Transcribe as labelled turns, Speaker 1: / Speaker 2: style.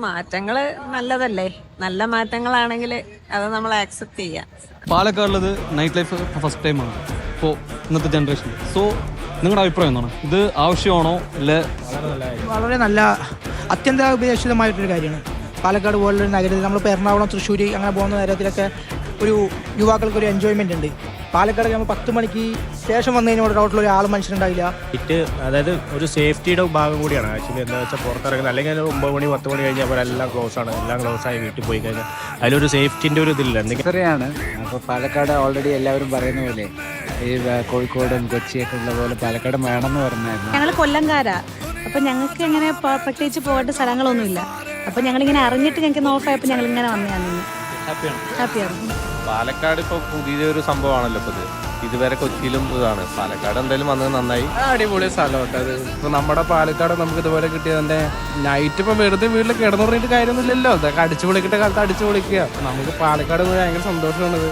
Speaker 1: മാറ്റങ്ങള് നല്ലതല്ലേ? നല്ല മാറ്റങ്ങളാണെങ്കിൽ അത് നമ്മൾ ആക്സെപ്റ്റ് ചെയ്യാം.
Speaker 2: പാലക്കാടുള്ളത് നൈറ്റ് ലൈഫ് ഫസ്റ്റ് ടൈമാണ് ഇപ്പോൾ ഇന്നത്തെ ജനറേഷൻ. സോ നിങ്ങളുടെ അഭിപ്രായം എന്താണ്? ഇത് ആവശ്യമാണോ അല്ലെ?
Speaker 3: വളരെ നല്ല അത്യന്താപേക്ഷിതമായിട്ടൊരു കാര്യമാണ്. പാലക്കാട് പോലുള്ളൊരു നഗരത്തിൽ നമ്മളിപ്പോൾ എറണാകുളം, തൃശ്ശൂർ അങ്ങനെ പോകുന്ന നഗരത്തിലൊക്കെ ഒരു യുവാക്കൾക്ക് ഒരു എൻജോയ്മെൻ്റ് ഉണ്ട്. പാലക്കാട് നമ്മൾ 10 മണിക്ക് ശേഷം വന്നു കഴിഞ്ഞാൽ റോട്ടിൽ ഒരു ആളും മനുഷ്യരുണ്ടാവില്ല.
Speaker 4: അതായത് ഒരു സേഫ്റ്റിയുടെ ഭാഗം കൂടിയാണ് ആക്ച്വലി. എന്താ വെച്ചാൽ പുറത്തിറങ്ങുന്നത് അല്ലെങ്കിൽ 9 മണി 10 മണി കഴിഞ്ഞാൽ എല്ലാം ക്ലോസ് ആണ്. എല്ലാം ക്ലോസ് ആയി വീട്ടിൽ പോയി കഴിഞ്ഞാൽ അതിലൊരു സേഫ്റ്റിൻ്റെ ഒരു ഇതില്ല.
Speaker 5: എന്തെങ്കിലും അപ്പോൾ പാലക്കാട് ഓൾറെഡി എല്ലാവരും പറയുന്ന പോലെ ഈ കോഴിക്കോടും കൊച്ചിയൊക്കെ ഉള്ള പോലെ പാലക്കാട് വേണമെന്ന് പറഞ്ഞായിരുന്നു.
Speaker 6: ഞങ്ങൾ കൊല്ലംകാരാ, അപ്പം ഞങ്ങൾക്ക് അങ്ങനെ പ്രത്യേകിച്ച് പോകേണ്ട സ്ഥലങ്ങളൊന്നുമില്ല. അപ്പം ഞങ്ങളിങ്ങനെ അറിഞ്ഞിട്ട് ഞങ്ങൾക്ക് നോക്കായപ്പോൾ ഞങ്ങളിങ്ങനെ വന്നതാണ്. ഹാപ്പിയാണ്.
Speaker 7: പാലക്കാട് ഇപ്പോൾ പുതിയൊരു സംഭവമാണല്ലോ. ഇപ്പോൾ ഇതുവരെ കൊച്ചിയിലും ഇതാണ്. പാലക്കാട് എന്തായാലും വന്നത് നന്നായി.
Speaker 8: അടിപൊളി സ്ഥലമായിട്ട് അത്. ഇപ്പോൾ നമ്മുടെ പാലക്കാട് നമുക്ക് ഇതുപോലെ കിട്ടിയത് തന്നെ നൈറ്റ് ഇപ്പം വെറുതെ വീട്ടിൽ കിടന്നു പറഞ്ഞിട്ട് കാര്യമൊന്നുമില്ലല്ലോ. ഇതൊക്കെ അടിച്ചു പൊളിക്കേണ്ട കാലത്ത് അടിച്ചു പൊളിക്കുക. നമുക്ക് പാലക്കാട് ഭയങ്കര സന്തോഷമാണത്.